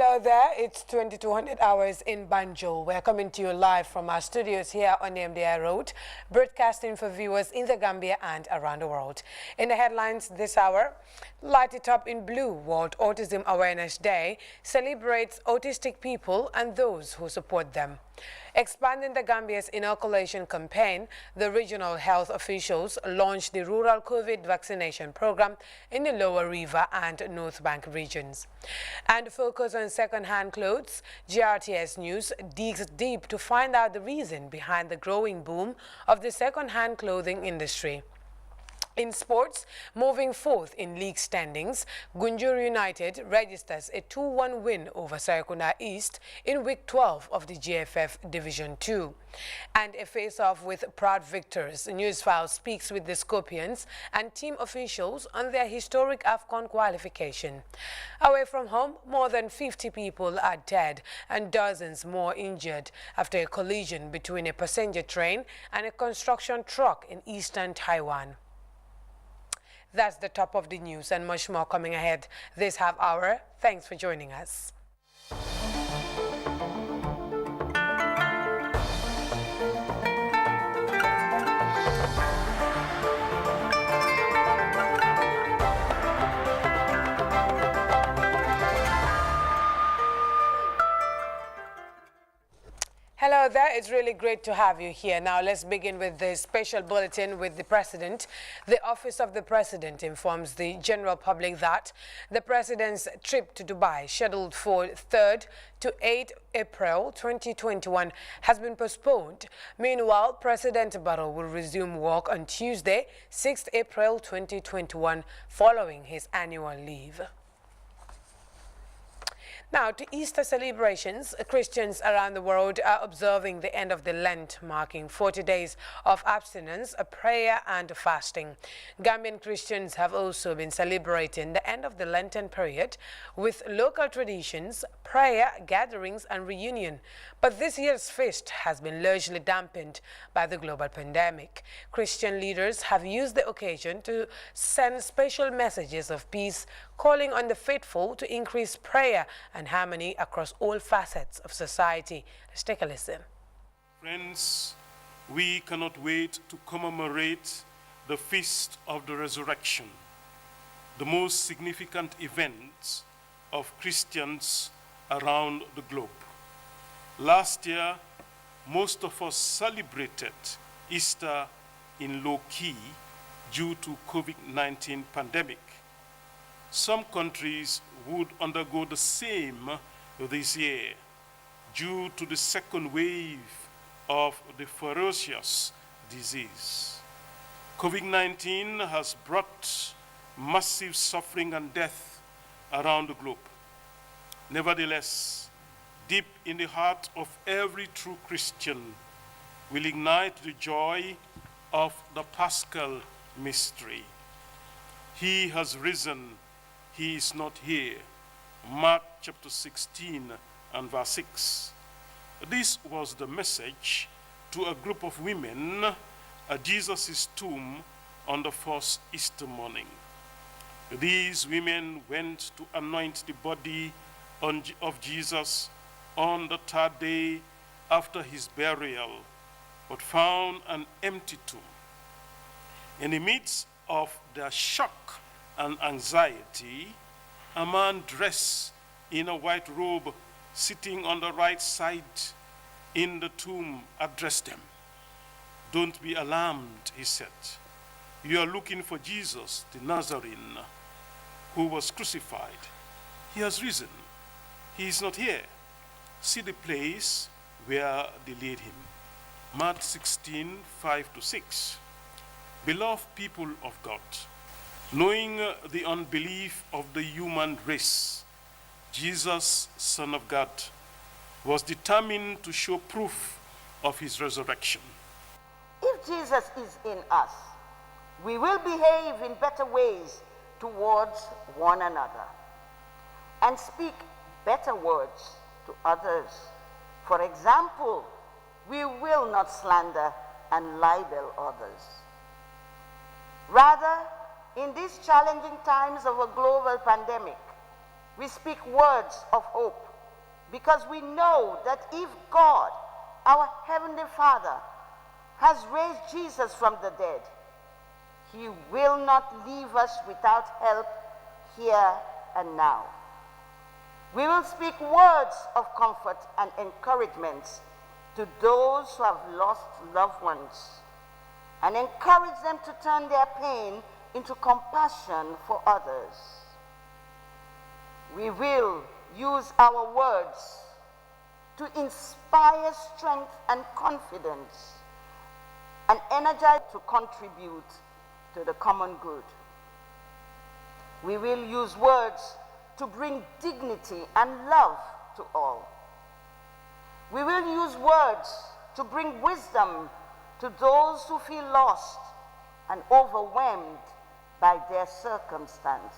Hello there, it's 2200 hours in Banjul. We're coming to you live from our studios here on the MDI Road, broadcasting for viewers in the Gambia and around the world. In the headlines this hour, light it up in blue, World Autism Awareness Day celebrates autistic people and those who support them. Expanding the Gambia's inoculation campaign, the regional health officials launched the rural COVID vaccination program in the Lower River and North Bank regions. And focus on second-hand clothes, GRTS News digs deep to find out the reason behind the growing boom of the second-hand clothing industry. In sports, moving fourth in league standings, Gunjur United registers a 2-1 win over Sarakunda East in week 12 of the GFF Division 2. And a face-off with proud victors. Newsfile speaks with the Scorpions and team officials on their historic AFCON qualification. Away from home, more than 50 people are dead and dozens more injured after a collision between a passenger train and a construction truck in eastern Taiwan. That's the top of the news and much more coming ahead this half hour. Thanks for joining us. Hello there, it's really great to have you here. Now let's begin with the special bulletin with the President. The Office of the President informs the general public that the President's trip to Dubai, scheduled for 3rd to 8 April 2021, has been postponed. Meanwhile, President Barrow will resume work on Tuesday, 6th April 2021, following his annual leave. Now, to Easter celebrations, Christians around the world are observing the end of the Lent, marking 40 days of abstinence, prayer and fasting. Gambian Christians have also been celebrating the end of the Lenten period with local traditions, prayer, gatherings and reunion. But this year's feast has been largely dampened by the global pandemic. Christian leaders have used the occasion to send special messages of peace, calling on the faithful to increase prayer and harmony across all facets of society. Let's take a listen. Friends, we cannot wait to commemorate the Feast of the Resurrection, the most significant event of Christians around the globe. Last year, most of us celebrated Easter in low key due to COVID-19 pandemic. Some countries would undergo the same this year due to the second wave of the ferocious disease. COVID-19 has brought massive suffering and death around the globe. Nevertheless, deep in the heart of every true Christian will ignite the joy of the Paschal mystery. He has risen. He is not here. Mark chapter 16 and verse 6. This was the message to a group of women at Jesus' tomb on the first Easter morning. These women went to anoint the body of Jesus on the 3rd day after his burial, but found an empty tomb. In the midst of their shock and anxiety, a man dressed in a white robe sitting on the right side in the tomb addressed them. "Don't be alarmed," he said. "You are looking for Jesus, the Nazarene, who was crucified. He has risen. He is not here. See the place where they laid him." Mark 16, 5-6. Beloved people of God, knowing the unbelief of the human race, Jesus, Son of God, was determined to show proof of his resurrection. If Jesus is in us, we will behave in better ways towards one another and speak better words to others. For example, we will not slander and libel others. Rather, in these challenging times of a global pandemic, we speak words of hope because we know that if God, our Heavenly Father, has raised Jesus from the dead, he will not leave us without help here and now. We will speak words of comfort and encouragement to those who have lost loved ones and encourage them to turn their pain into compassion for others. We will use our words to inspire strength and confidence and energize to contribute to the common good. We will use words to bring dignity and love to all. We will use words to bring wisdom to those who feel lost and overwhelmed by their circumstance.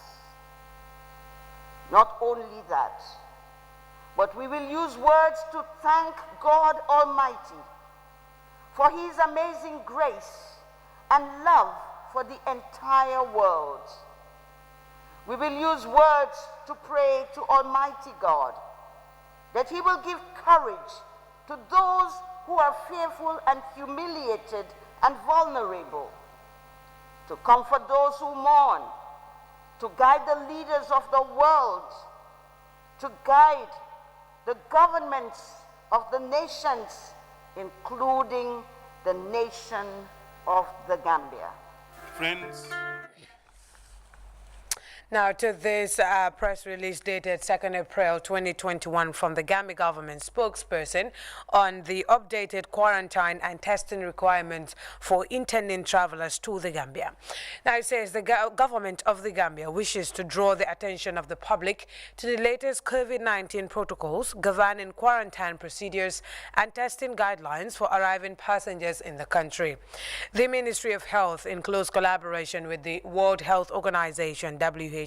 Not only that, but we will use words to thank God Almighty for his amazing grace and love for the entire world. We will use words to pray to Almighty God that he will give courage to those who are fearful and humiliated and vulnerable, to comfort those who mourn, to guide the leaders of the world, to guide the governments of the nations, including the nation of the Gambia. Friends, now to this press release dated 2nd April 2021 from the Gambia government spokesperson on the updated quarantine and testing requirements for intending travelers to the Gambia. Now it says the government of the Gambia wishes to draw the attention of the public to the latest COVID-19 protocols governing quarantine procedures and testing guidelines for arriving passengers in the country. The Ministry of Health, in close collaboration with the World Health Organization, WHO,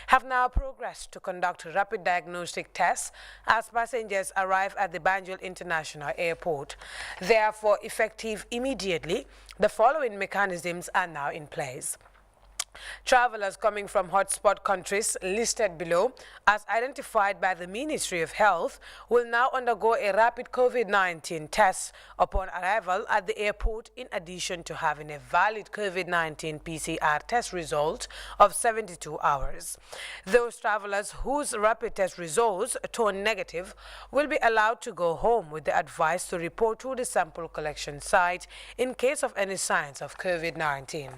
have now progressed to conduct rapid diagnostic tests as passengers arrive at the Banjul International Airport. Therefore, effective immediately, the following mechanisms are now in place. Travelers coming from hotspot countries listed below as identified by the Ministry of Health will now undergo a rapid COVID-19 test upon arrival at the airport, in addition to having a valid COVID-19 PCR test result of 72 hours. Those travelers whose rapid test results turn negative will be allowed to go home with the advice to report to the sample collection site in case of any signs of COVID-19.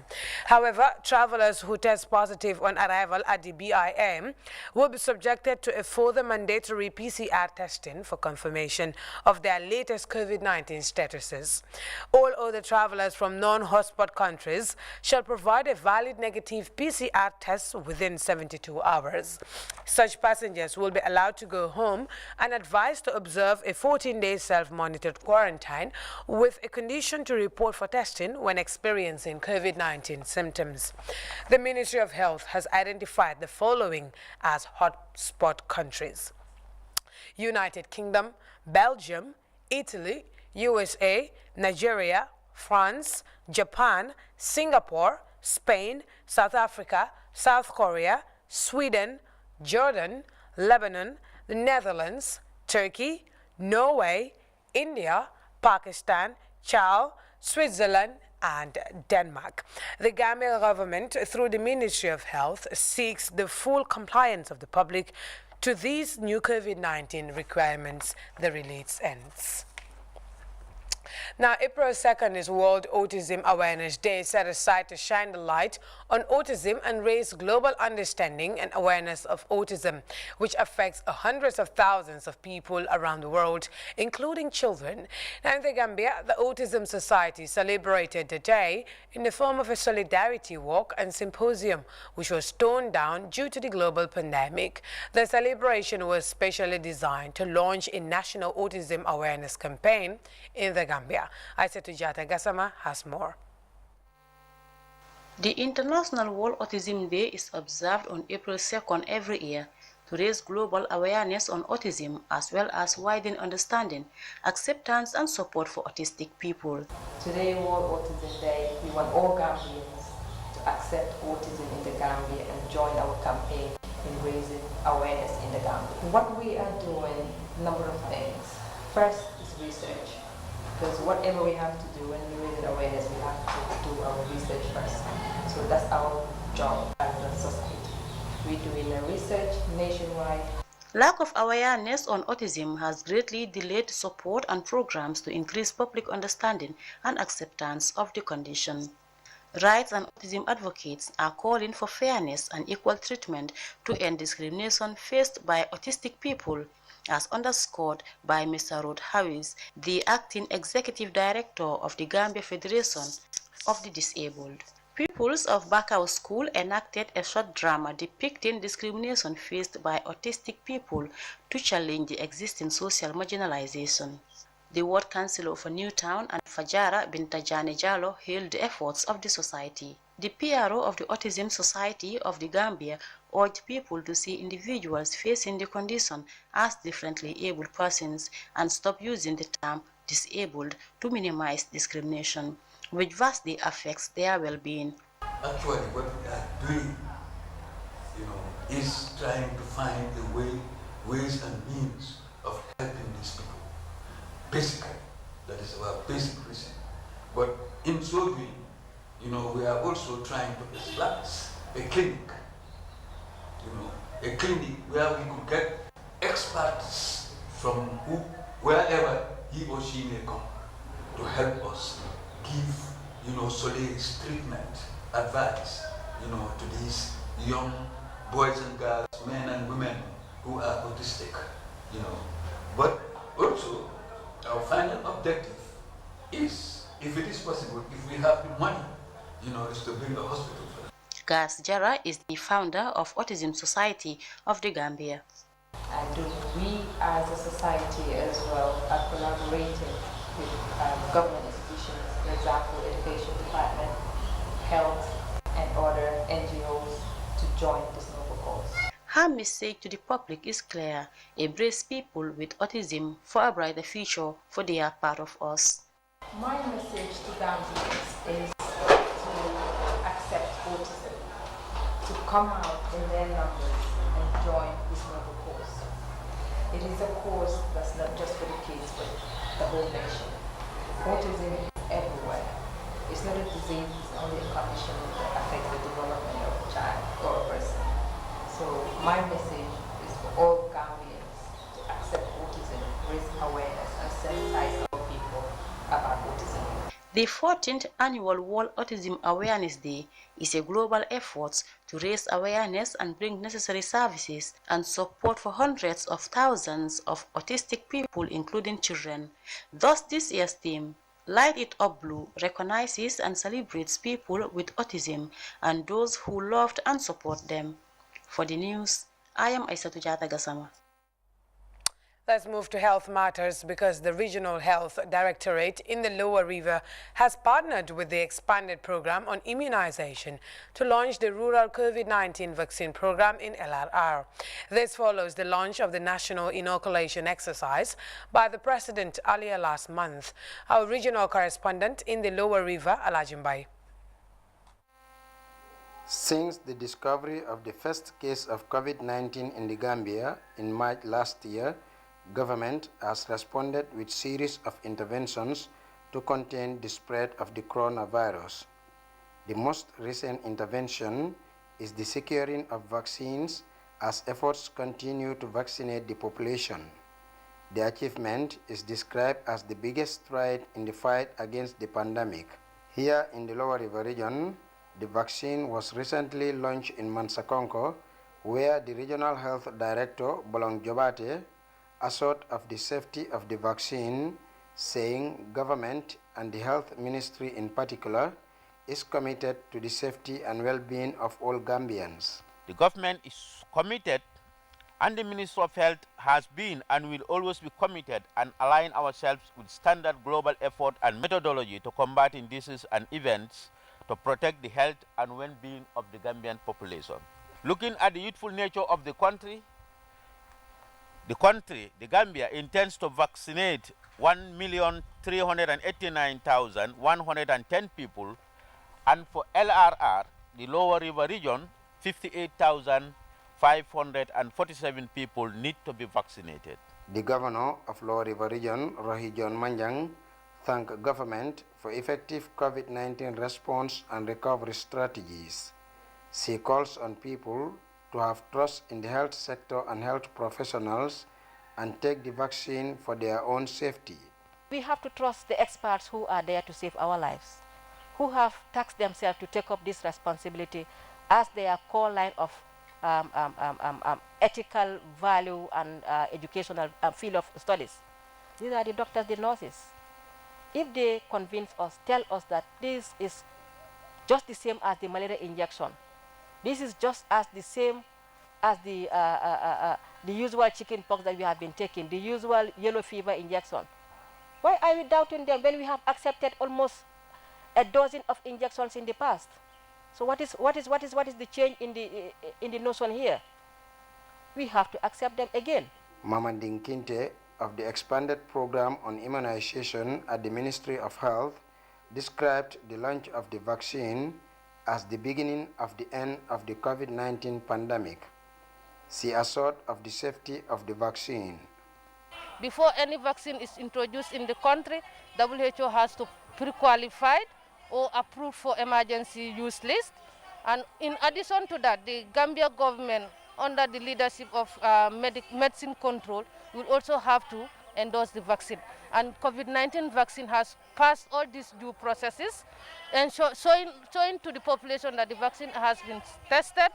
However, travelers who test positive on arrival at the BIM will be subjected to a further mandatory PCR testing for confirmation of their latest COVID-19 statuses. All other travelers from non-hotspot countries shall provide a valid negative PCR test within 72 hours. Such passengers will be allowed to go home and advised to observe a 14-day self-monitored quarantine with a condition to report for testing when experiencing COVID-19 symptoms. The Ministry of Health has identified the following as hotspot countries: United Kingdom, Belgium, Italy, USA, Nigeria, France, Japan, Singapore, Spain, South Africa, South Korea, Sweden, Jordan, Lebanon, the Netherlands, Turkey, Norway, India, Pakistan, Chile, Switzerland, and Denmark. The Gambia government, through the Ministry of Health, seeks the full compliance of the public to these new COVID-19 requirements. The release ends. Now, April 2nd is World Autism Awareness Day, set aside to shine the light on autism and raise global understanding and awareness of autism, which affects hundreds of thousands of people around the world, including children. Now, in the Gambia, the Autism Society celebrated the day in the form of a solidarity walk and symposium, which was toned down due to the global pandemic. The celebration was specially designed to launch a national autism awareness campaign in the Gambia. Aissatou Jata Gassama has more. The International World Autism Day is observed on April 2nd every year to raise global awareness on autism, as well as widen understanding, acceptance and support for autistic people. Today, World Autism Day, we want all Gambians to accept autism in the Gambia and join our campaign in raising awareness in the Gambia. What we are doing number of things. First is research, because whatever we have to do when we raise awareness, we have to do our research first. So that's our job as a society. We're doing the research nationwide. Lack of awareness on autism has greatly delayed support and programs to increase public understanding and acceptance of the condition. Rights and autism advocates are calling for fairness and equal treatment to end discrimination faced by autistic people, as underscored by Mr. Rod Harris, the acting executive director of the Gambia Federation of the Disabled. Pupils of Bakau School enacted a short drama depicting discrimination faced by autistic people to challenge the existing social marginalization. The ward councillor for Newtown and Fajara Bintajane Jallo hailed the efforts of the society. The PRO of the Autism Society of the Gambia urged people to see individuals facing the condition as differently abled persons and stop using the term disabled to minimize discrimination, which vastly affects their well-being. Actually, what we are doing, is trying to find ways and means of helping these people. Basically, that is our basic reason. But in so doing, we are also trying to establish a clinic, a clinic where we could get experts from wherever he or she may come to help us give, solace, treatment, advice, to these young boys and girls, men and women who are autistic, But also, our final objective is, if it is possible, if we have the money, is to build a hospital for them. Gas Jara is the founder of Autism Society of the Gambia. And we as a society as well are collaborating with government institutions, for example, Education Department, Health, and other NGOs to join this noble cause. Her message to the public is clear: embrace people with autism for a brighter future, for they are part of us. My message to Gambians is to accept autism, to come out in their numbers and join this noble cause. It is a cause that's not just for the kids, but the whole nation. Autism is everywhere. It's not a disease, it's only a condition that affects the development of a child or a person. So my message is for all Gambians to accept autism, raise awareness, and sensitize our people about autism. The 14th annual World Autism Awareness Day is a global effort to raise awareness and bring necessary services and support for hundreds of thousands of autistic people, including children. Thus, this year's theme, Light It Up Blue, recognizes and celebrates people with autism and those who loved and support them. For the news, I am Aissatou Jata Gassama. Let's move to health matters, because the Regional Health Directorate in the Lower River has partnered with the expanded program on immunization to launch the rural COVID-19 vaccine program in LRR. This follows the launch of the national inoculation exercise by the President earlier last month. Our regional correspondent in the Lower River, Alajimbai. Since the discovery of the first case of COVID-19 in the Gambia in March last year, government has responded with series of interventions to contain the spread of the coronavirus. The most recent intervention is the securing of vaccines as efforts continue to vaccinate the population. The achievement is described as the biggest stride in the fight against the pandemic. Here in the Lower River region, the vaccine was recently launched in Mansakonko, where the Regional Health Director, Bolong Jobate, assured of the safety of the vaccine, saying government and the health ministry in particular is committed to the safety and well-being of all Gambians. The government is committed, and the Ministry of Health has been and will always be committed and align ourselves with standard global effort and methodology to combating diseases and events to protect the health and well-being of the Gambian population. Looking at the youthful nature of the country, the Gambia, intends to vaccinate 1,389,110 people, and for LRR, the Lower River region, 58,547 people need to be vaccinated. The governor of Lower River Region, Rohi John Manjang, thanked government for effective COVID-19 response and recovery strategies. She calls on people to have trust in the health sector and health professionals and take the vaccine for their own safety. We have to trust the experts who are there to save our lives, who have tasked themselves to take up this responsibility as their core line of ethical value and educational field of studies. These are the doctors, the nurses. If they convince us, tell us that this is just the same as the malaria injection, this is just as the same as the usual chicken pox that we have been taking, the usual yellow fever injection, why are we doubting them when we have accepted almost a dozen of injections in the past? So what is the change in the notion here? We have to accept them again. Mamanding Kinte of the expanded program on immunization at the Ministry of Health described the launch of the vaccine as the beginning of the end of the COVID-19 pandemic. She assured of the safety of the vaccine. Before any vaccine is introduced in the country, WHO has to pre-qualify or approved for emergency use list. And in addition to that, the Gambia government, under the leadership of medicine control, will also have to endorse the vaccine. And COVID-19 vaccine has passed all these due processes and showing to the population that the vaccine has been tested,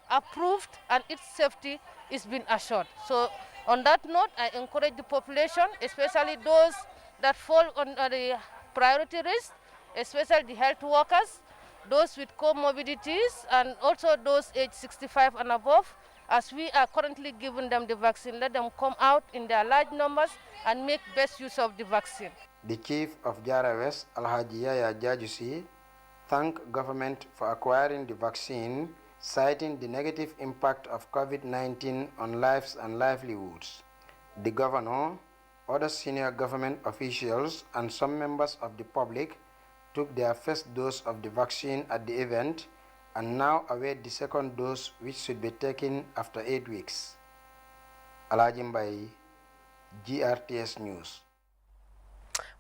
approved, and its safety is being assured. So on that note, I encourage the population, especially those that fall under the priority risk, especially the health workers, those with comorbidities, and also those aged 65 and above. As we are currently giving them the vaccine, let them come out in their large numbers and make best use of the vaccine. The chief of GRTS, Alhaji Yaya Jajusi, thanked government for acquiring the vaccine, citing the negative impact of COVID-19 on lives and livelihoods. The governor, other senior government officials, and some members of the public took their first dose of the vaccine at the event and now await the second dose, which should be taken after 8 weeks. Alhaji Mbai, GRTS News.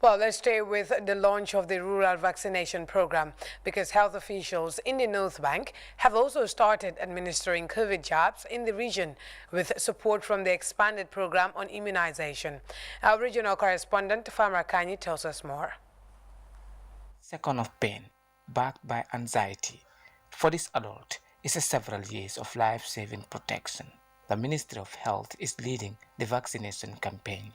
Well, let's stay with the launch of the rural vaccination program because health officials in the North Bank have also started administering COVID jabs in the region with support from the expanded program on immunization. Our regional correspondent, Farmer Kanyi, tells us more. Second of pain, backed by anxiety. For this adult, is several years of life-saving protection. The Ministry of Health is leading the vaccination campaign,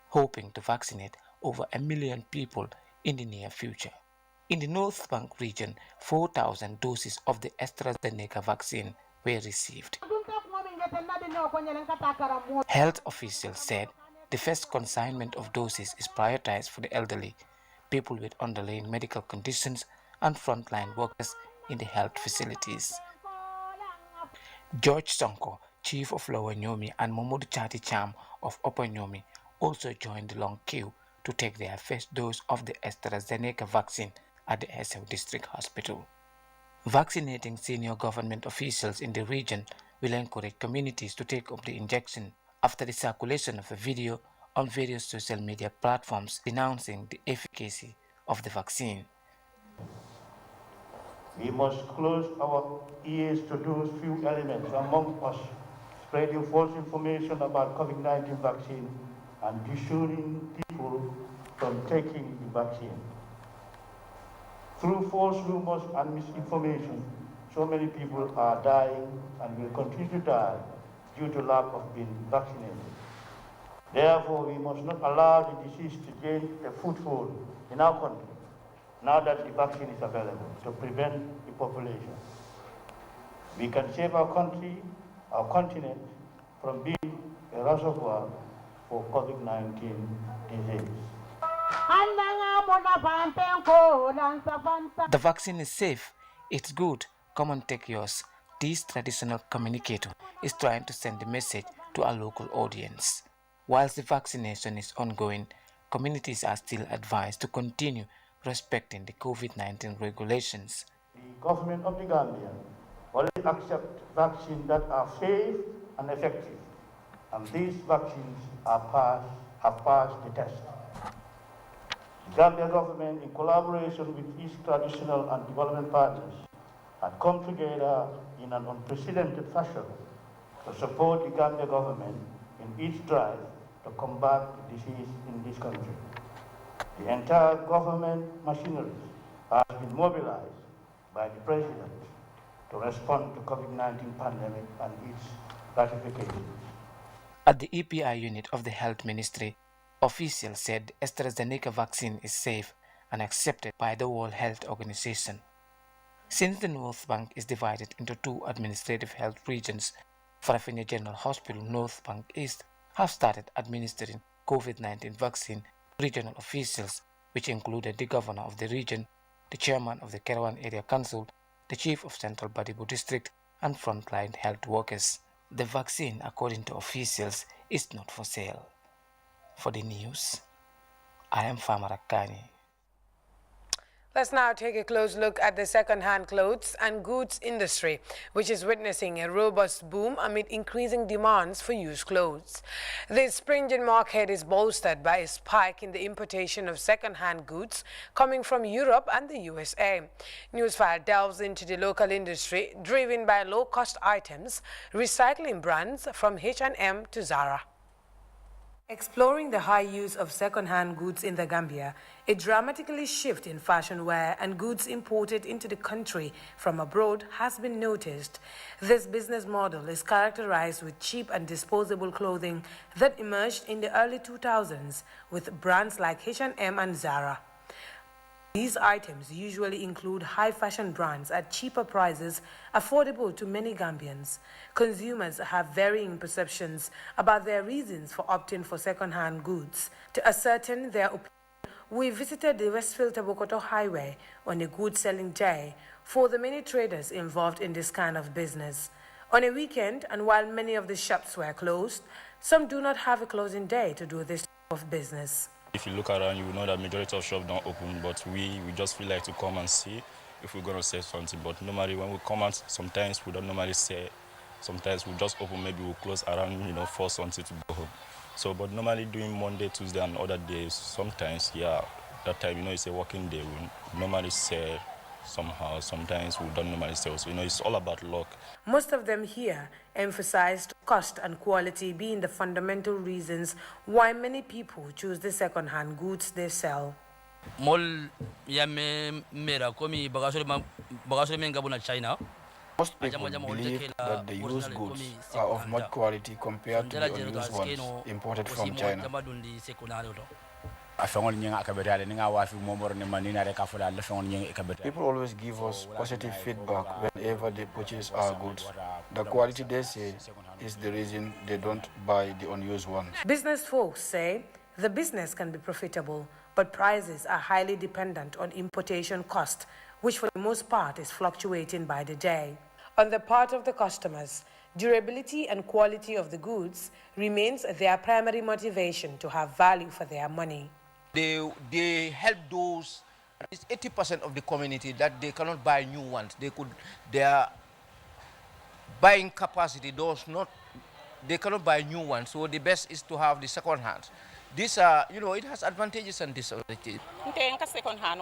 hoping to vaccinate over 1 million people in the near future. In the North Bank region, 4,000 doses of the AstraZeneca vaccine were received. Health officials said the first consignment of doses is prioritized for the elderly, people with underlying medical conditions, and frontline workers in the health facilities. George Sonko, chief of Lower Nyomi, and Mamoudou Chati Cham of Upper Nyomi also joined the long queue to take their first dose of the AstraZeneca vaccine at the SF District Hospital. Vaccinating senior government officials in the region will encourage communities to take up the injection after the circulation of a video on various social media platforms denouncing the efficacy of the vaccine. We must close our ears to those few elements among us spreading false information about COVID-19 vaccine and dissuading people from taking the vaccine. Through false rumors and misinformation, so many people are dying and will continue to die due to lack of being vaccinated. Therefore, we must not allow the disease to gain a foothold in our country now that the vaccine is available to prevent the population. We can save our country, our continent, from being a reservoir for COVID-19 disease. The vaccine is safe. It's good. Come and take yours. This traditional communicator is trying to send the message to our local audience. Whilst the vaccination is ongoing, communities are still advised to continue respecting the COVID-19 regulations. The government of the Gambia only accepts vaccines that are safe and effective. and these vaccines have passed the test. The Gambia government, in collaboration with its traditional and development partners, had come together in an unprecedented fashion to support the Gambia government in its drive to combat the disease in this country. The entire government machinery has been mobilized by the President to respond to COVID-19 pandemic and its ratifications. At the EPI unit of the Health Ministry, officials said the AstraZeneca vaccine is safe and accepted by the World Health Organization. Since the North Bank is divided into two administrative health regions, Farafenni General Hospital North Bank East have started administering COVID-19 vaccine to regional officials, which included the governor of the region, the chairman of the Kerawan Area Council, the chief of Central Badibu District, and frontline health workers. The vaccine, according to officials, is not for sale. For the news, I am Famarakani. Let's now take a close look at the second-hand clothes and goods industry, which is witnessing a robust boom amid increasing demands for used clothes. This springing market is bolstered by a spike in the importation of second-hand goods coming from Europe and the USA. Newsfile delves into the local industry, driven by low-cost items, recycling brands from H&M to Zara. Exploring the high use of second-hand goods in the Gambia, a dramatically shift in fashion wear and goods imported into the country from abroad has been noticed. This business model is characterized with cheap and disposable clothing that emerged in the early 2000s with brands like H&M and Zara. These items usually include high-fashion brands at cheaper prices, affordable to many Gambians. Consumers have varying perceptions about their reasons for opting for second-hand goods. To ascertain their opinion, we visited the Westfield Tabokoto Highway on a goods-selling day for the many traders involved in this kind of business. On a weekend, and while many of the shops were closed, some do not have a closing day to do this type of business. If you look around, you will know that majority of shops don't open, but we just feel like to come and see if we're going to sell something. But normally when we come out, sometimes we don't normally sell. Sometimes we just open, maybe we'll close around, 4 something to go home. So, but normally doing Monday, Tuesday, and other days, sometimes, that time, it's a working day. We normally sell somehow. Sometimes we don't normally sell. So, it's all about luck. Most of them here emphasized cost and quality being the fundamental reasons why many people choose the second-hand goods they sell. Most people believe that the used goods are of much quality compared to the unused ones imported from China. People always give us positive feedback whenever they purchase our goods. The quality they say is the reason they don't buy the unused ones. Business folks say the business can be profitable, but prices are highly dependent on importation cost, which for the most part is fluctuating by the day. On the part of the customers, durability and quality of the goods remains their primary motivation to have value for their money. They help those, it's 80% of the community that they cannot buy new ones. Their buying capacity they cannot buy new ones. So the best is to have the second hand. These are, it has advantages and disadvantages. Second hand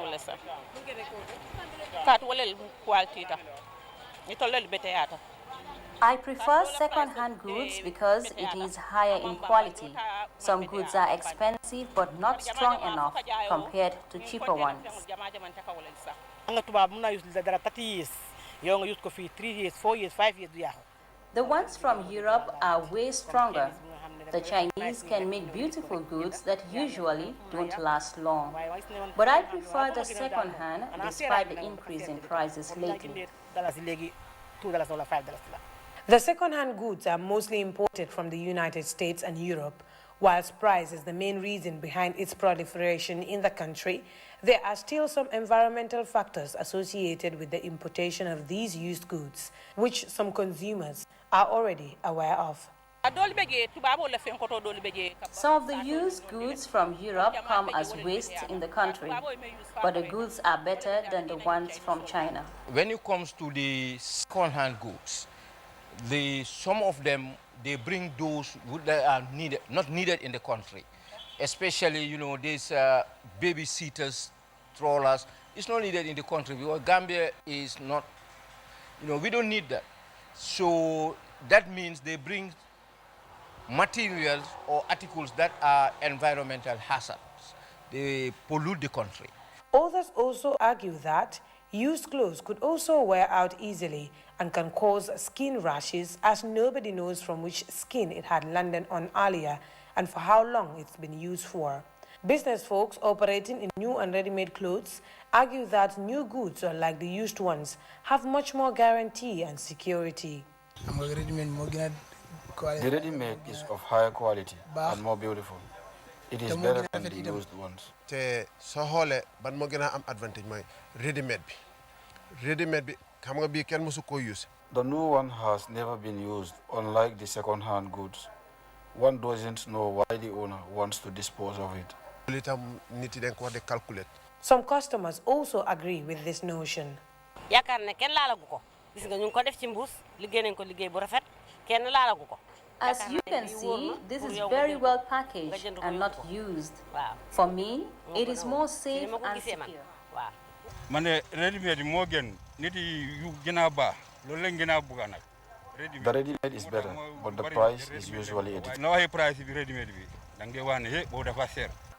I prefer second-hand goods because it is higher in quality. Some goods are expensive but not strong enough compared to cheaper ones. The ones from Europe are way stronger. The Chinese can make beautiful goods that usually don't last long. But I prefer the second-hand despite the increase in prices lately. The second-hand goods are mostly imported from the United States and Europe. Whilst price is the main reason behind its proliferation in the country, there are still some environmental factors associated with the importation of these used goods, which some consumers are already aware of. Some of the used goods from Europe come as waste in the country, but the goods are better than the ones from China. When it comes to the second-hand goods, some of them they bring those that are not needed in the country, especially these babysitters, strollers. It's not needed in the country because Gambia is not, we don't need that. So that means they bring materials or articles that are environmental hazards. They pollute the country. Authors also argue that used clothes could also wear out easily and can cause skin rashes, as nobody knows from which skin it had landed on earlier and for how long it's been used for. Business folks operating in new and ready-made clothes argue that new goods, unlike the used ones, have much more guarantee and security. The ready-made is of higher quality and more beautiful. It is better than the used ones. So hole ban mo gëna am advantage moy ready-made bi. Ready-made bi xam nga bi kenn musu ko use. The new one has never been used, unlike the second-hand goods. One doesn't know why the owner wants to dispose of it. Some customers also agree with this notion. As you can see, this is very well packaged and not used. For me, it is more safe and secure. The ready-made is better, but the price is usually edited.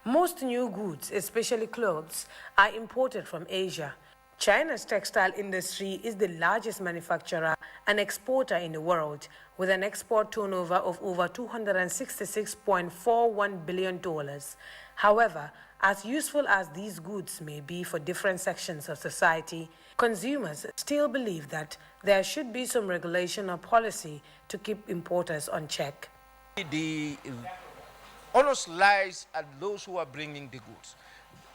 Most new goods, especially clothes, are imported from Asia. China's textile industry is the largest manufacturer and exporter in the world, with an export turnover of over $266.41 billion. However, as useful as these goods may be for different sections of society, consumers still believe that there should be some regulation or policy to keep importers on check. The onus lies at those who are bringing the goods.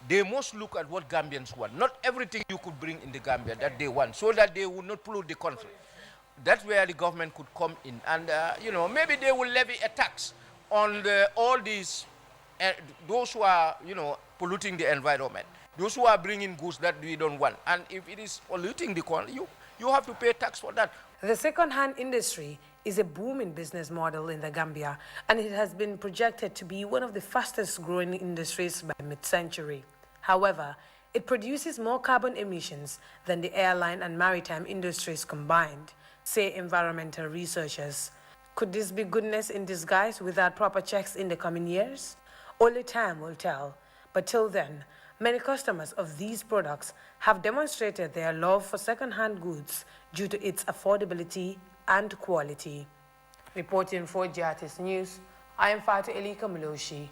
They must look at what Gambians want. Not everything you could bring in the Gambia that they want, so that they will not pollute the country. That's where the government could come in, and maybe they will levy a tax on all these those who are polluting the environment, those who are bringing goods that we don't want. And if it is polluting the country, you have to pay tax for that. The second-hand industry is a booming business model in the Gambia, and it has been projected to be one of the fastest-growing industries by mid-century. However, it produces more carbon emissions than the airline and maritime industries combined, say environmental researchers. Could this be goodness in disguise without proper checks in the coming years? Only time will tell. But till then, many customers of these products have demonstrated their love for second-hand goods due to its affordability and quality. Reporting for GRTS News, I am Fatu Elika Mloshi.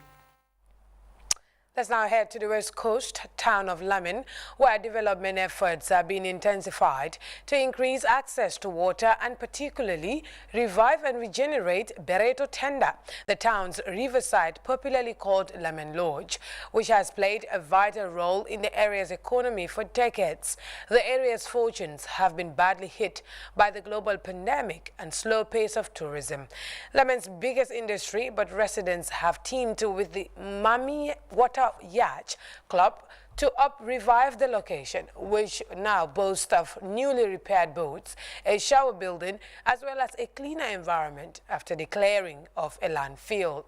Let's now head to the west coast town of Lamin, where development efforts are being intensified to increase access to water and particularly revive and regenerate Bereto Tenda, the town's riverside popularly called Lamin Lodge, which has played a vital role in the area's economy for decades. The area's fortunes have been badly hit by the global pandemic and slow pace of tourism. Lamin's biggest industry, but residents have teamed with the Mami Water Yacht Club to revive the location, which now boasts of newly repaired boats, a shower building, as well as a cleaner environment after the clearing of a landfill.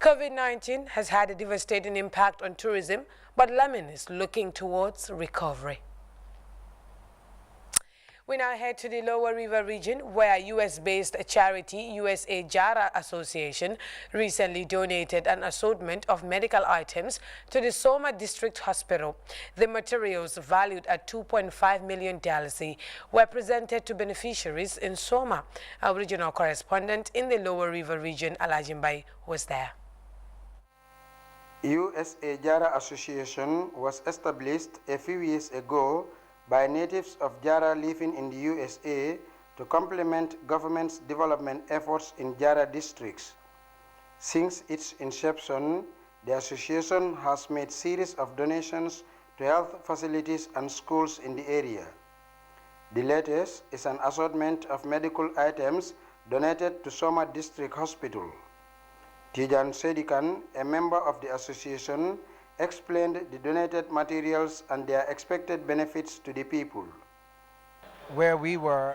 COVID-19 has had a devastating impact on tourism, but Lamin is looking towards recovery. We now head to the Lower River region, where US-based charity USA JARA Association recently donated an assortment of medical items to the Soma District Hospital. The materials, valued at $2.5 million, were presented to beneficiaries in Soma. Our regional correspondent in the Lower River region, Alajimbai, was there. USA JARA Association was established a few years ago by natives of JARA living in the USA to complement government's development efforts in JARA districts. Since its inception, the association has made series of donations to health facilities and schools in the area. The latest is an assortment of medical items donated to Soma District Hospital. Tijan Sedikan, a member of the association, explained the donated materials and their expected benefits to the people. where we were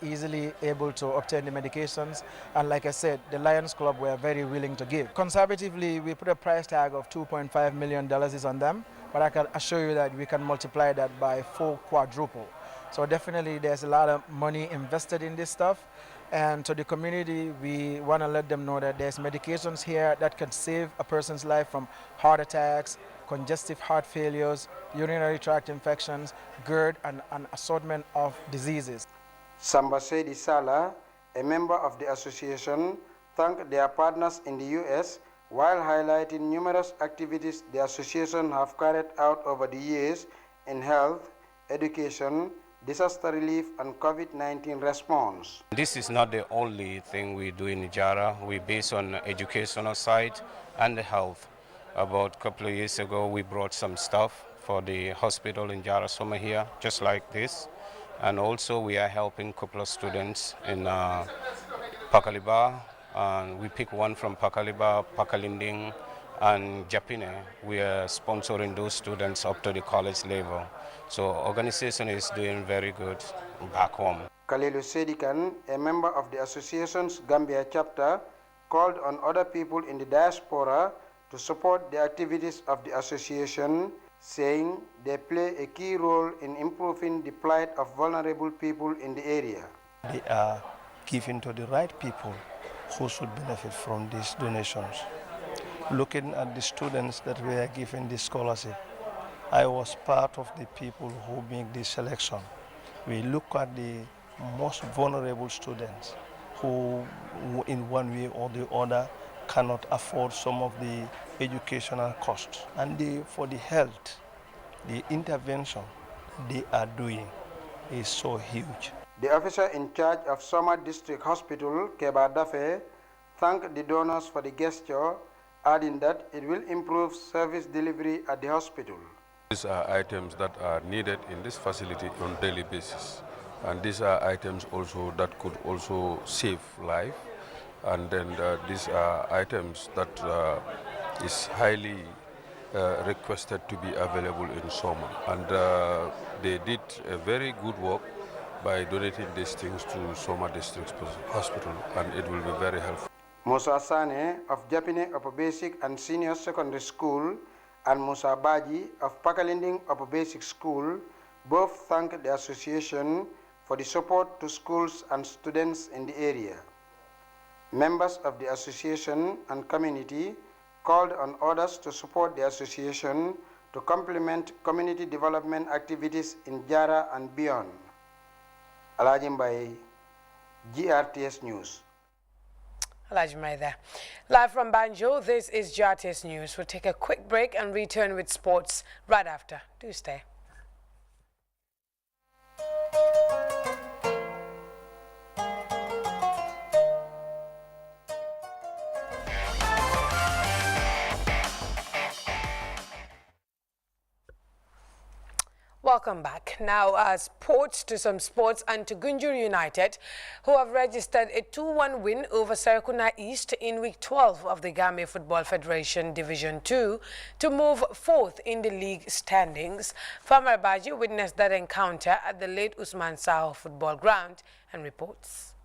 easily able to obtain the medications. And like I said, the Lions Club were very willing to give. Conservatively, we put a price tag of $2.5 million on them, but I can assure you that we can multiply that by 4 quadruple. So definitely there's a lot of money invested in this stuff. And to the community, we want to let them know that there's medications here that can save a person's life from heart attacks, congestive heart failures, urinary tract infections, GERD, and an assortment of diseases. Sambasedi Sala, a member of the association, thanked their partners in the U.S. while highlighting numerous activities the association have carried out over the years in health, education, disaster relief, and COVID-19 response. This is not the only thing we do in Jara. We base on educational side and the health. About a couple of years ago, we brought some stuff for the hospital in Jara Soma here, just like this. And also we are helping a couple of students in Pakaliba. And we pick one from Pakaliba, Pakalinding, and Japine. We are sponsoring those students up to the college level. So organization is doing very good back home. Kalilu Sedikan, a member of the association's Gambia chapter, called on other people in the diaspora to support the activities of the association, saying they play a key role in improving the plight of vulnerable people in the area. They are given to the right people who should benefit from these donations. Looking at the students that were given this scholarship, I was part of the people who make this selection. We look at the most vulnerable students who in one way or the other cannot afford some of the educational costs. And for the health, the intervention they are doing is so huge. The officer in charge of Soma District Hospital, Keba Dafe, thanked the donors for the gesture, adding that it will improve service delivery at the hospital. These are items that are needed in this facility on a daily basis. And these are items also that could also save life. And then these are items that is highly requested to be available in Soma. And they did a very good work by donating these things to Soma District Hospital, and it will be very helpful. Musa Sane of Japine Upper Basic and Senior Secondary School and Musa Baji of Pakalinding Upper Basic School both thanked the association for the support to schools and students in the area. Members of the association and community called on others to support the association to complement community development activities in Jara and beyond. Alajimbai, GRTS News. Alajimbai there. Live from Banjo, this is GRTS News. We'll take a quick break and return with sports right after. Do stay. Welcome back. Now, sports and to Gunjur United, who have registered a 2-1 win over Serekunda East in Week 12 of the Gambia Football Federation Division 2 to move 4th in the league standings. Famar Baji witnessed that encounter at the late Usman Saho Football Ground and reports.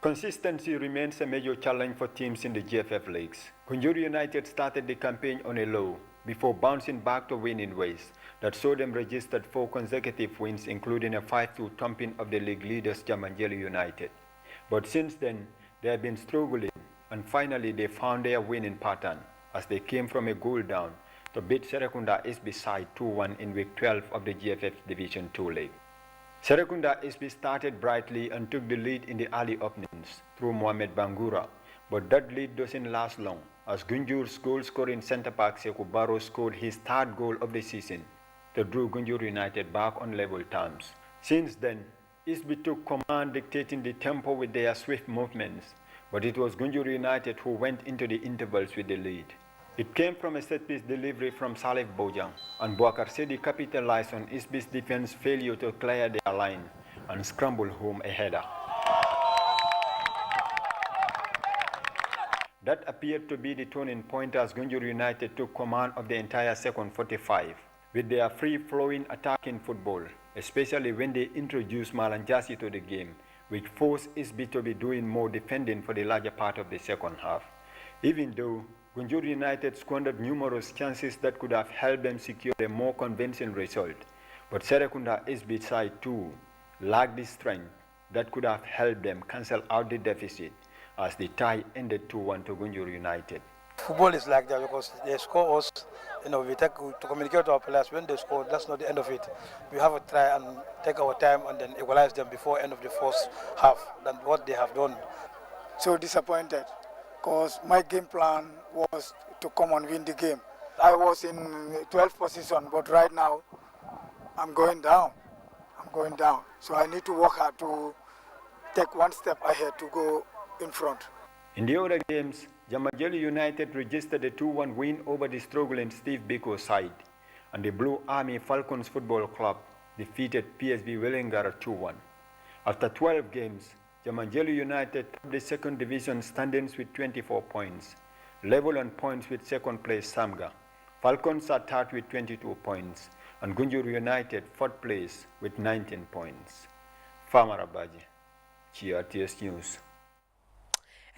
Consistency remains a major challenge for teams in the GFF leagues. Gunjur United started the campaign on a low before bouncing back to winning ways that saw them registered 4 consecutive wins, including a 5-2 thumping of the league leaders Jamanjeli United. But since then, they have been struggling, and finally they found their winning pattern as they came from a goal down to beat Serekunda SB side 2-1 in Week 12 of the GFF Division 2 league. Serekunda SB started brightly and took the lead in the early openings through Mohamed Bangura, but that lead doesn't last long, as Gunjur's goal-scoring centre-back Sekou Barrow scored his 3rd goal of the season that drew Gunjur United back on level terms. Since then, Isbi took command, dictating the tempo with their swift movements, but it was Gunjur United who went into the intervals with the lead. It came from a set-piece delivery from Saleh Bojang, and Bouakar Sedi capitalized on Isbi's defense failure to clear their line and scramble home a header. That appeared to be the turning point as Gunjur United took command of the entire second 45, with their free-flowing attacking football, especially when they introduced Malanjasi to the game, which forced SB to be doing more defending for the larger part of the second half. Even though Gunjur United squandered numerous chances that could have helped them secure a more convincing result, but Serekunda SB side too lacked the strength that could have helped them cancel out the deficit as the tie ended 2-1 to Gunjur United. Football is like that because they score us, we take to communicate to our players. When they score, that's not the end of it. We have to try and take our time and then equalize them before end of the first half than what they have done. So disappointed because my game plan was to come and win the game. I was in 12th position, but right now I'm going down. So I need to work hard to take one step ahead to go in front. In the other games, Jamajeli United registered a 2-1 win over the struggling Steve Biko side, and the Blue Army Falcons Football Club defeated PSB Wellingar 2-1. After 12 games, Jamajeli United topped the second division standings with 24 points, level on points with second place Samga. Falcons are third with 22 points, and Gunjur United fourth place with 19 points. Farmer Abaji, GRTS News.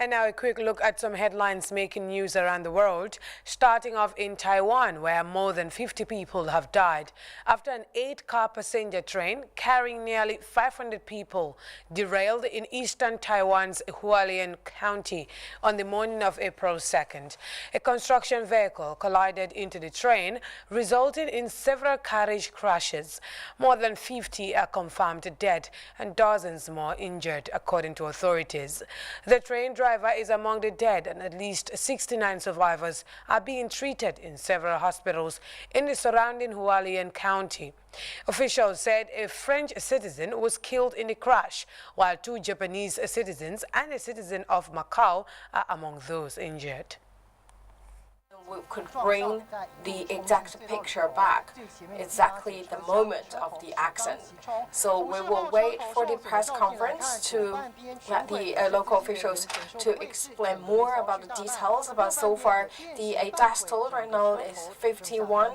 And now a quick look at some headlines making news around the world, starting off in Taiwan, where more than 50 people have died after an 8-car passenger train carrying nearly 500 people derailed in eastern Taiwan's Hualien County on the morning of April 2nd. A construction vehicle collided into the train, resulting in several carriage crashes. More than 50 are confirmed dead and dozens more injured, according to authorities. The train driver is among the dead, and at least 69 survivors are being treated in several hospitals in the surrounding Hualien County. Officials said a French citizen was killed in the crash, while 2 Japanese citizens and a citizen of Macau are among those injured. We could bring the exact picture back, exactly the moment of the accident. So we will wait for the press conference to let the local officials to explain more about the details. But so far, the death toll right now is 51,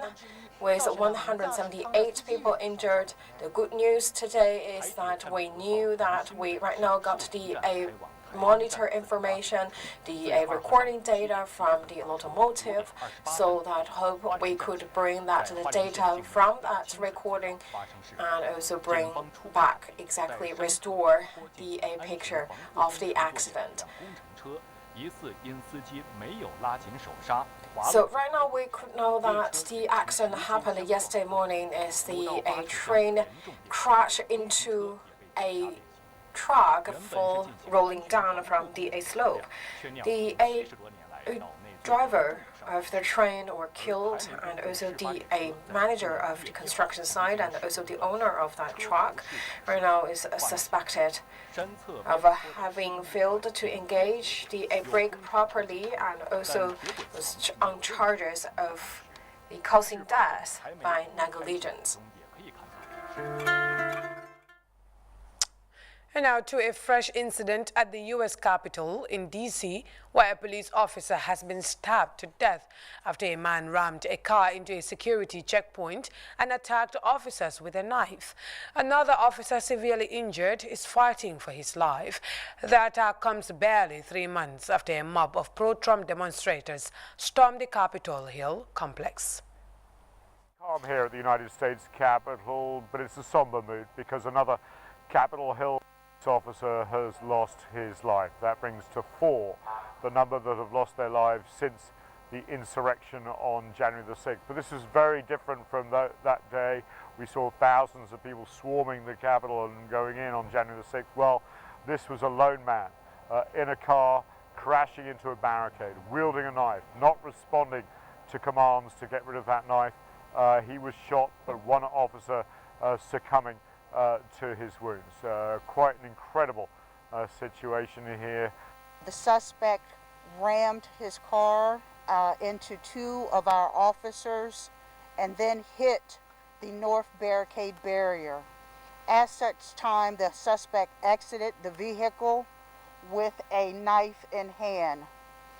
with 178 people injured. The good news today is that we knew that we right now got the monitor information, the recording data from the locomotive, so that hope we could bring that the data from that recording and also bring back exactly restore the picture of the accident. So right now we could know that the accident happened yesterday morning as the train crashed into a truck full rolling down from the slope. The driver of the train were killed, and also the manager of the construction site and also the owner of that truck right now is suspected of having failed to engage the brake properly, and also was on charges of causing death by negligence. And now to a fresh incident at the U.S. Capitol in D.C., where a police officer has been stabbed to death after a man rammed a car into a security checkpoint and attacked officers with a knife. Another officer severely injured is fighting for his life. The attack comes barely 3 months after a mob of pro-Trump demonstrators stormed the Capitol Hill complex. Calm here at the United States Capitol, but it's a somber mood because another Capitol Hill officer has lost his life. That brings to 4 the number that have lost their lives since the insurrection on January the 6th. But this is very different from that day. We saw thousands of people swarming the Capitol and going in on January the 6th. Well, this was a lone man in a car crashing into a barricade, wielding a knife, not responding to commands to get rid of that knife. He was shot, but one officer succumbing to his wounds. Quite an incredible situation here. The suspect rammed his car into 2 of our officers and then hit the north barricade barrier. At such time, the suspect exited the vehicle with a knife in hand.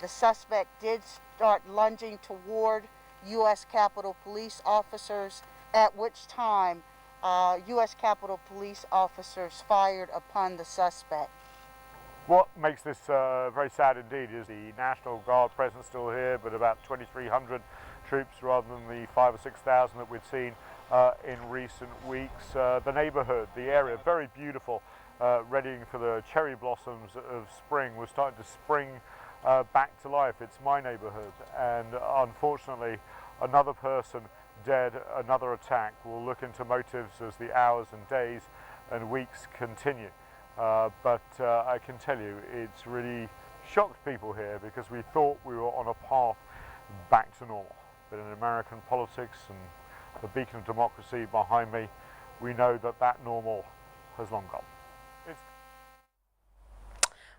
The suspect did start lunging toward U.S. Capitol police officers, at which time U.S. Capitol Police officers fired upon the suspect. What makes this very sad indeed is the National Guard presence still here, but about 2,300 troops rather than the 5,000 or 6,000 that we'd seen in recent weeks. The neighborhood, the area, very beautiful, readying for the cherry blossoms of spring. We're starting to spring back to life. It's my neighborhood, and unfortunately another person dead, another attack. We'll look into motives as the hours and days and weeks continue. But I can tell you it's really shocked people here because we thought we were on a path back to normal. But in American politics and the beacon of democracy behind me, we know that that normal has long gone.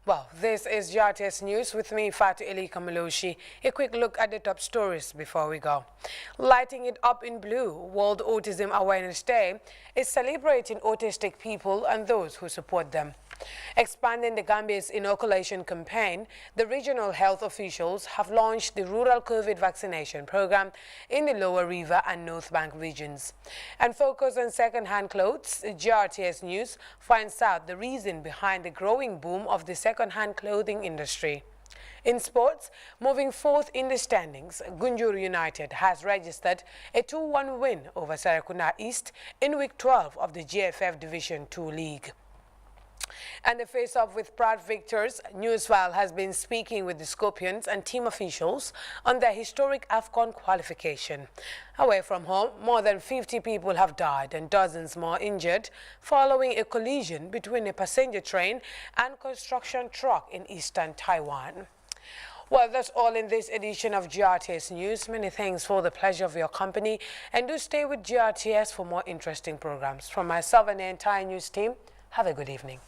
Well, this is GRTS News with me, Fatu Eli Kamaloshi. A quick look at the top stories before we go. Lighting it up in blue, World Autism Awareness Day is celebrating autistic people and those who support them. Expanding the Gambia's inoculation campaign, the regional health officials have launched the rural COVID vaccination program in the Lower River and North Bank regions. And focused on second-hand clothes, GRTS News finds out the reason behind the growing boom of the second-hand clothing industry. In sports, moving fourth in the standings, Gunjur United has registered a 2-1 win over Sarakuna East in Week 12 of the GFF Division 2 League. And the face-off with proud victors, Newsfile has been speaking with the Scorpions and team officials on their historic AFCON qualification. Away from home, more than 50 people have died and dozens more injured following a collision between a passenger train and construction truck in eastern Taiwan. Well, that's all in this edition of GRTS News. Many thanks for the pleasure of your company, and do stay with GRTS for more interesting programs. From myself and the entire news team, have a good evening.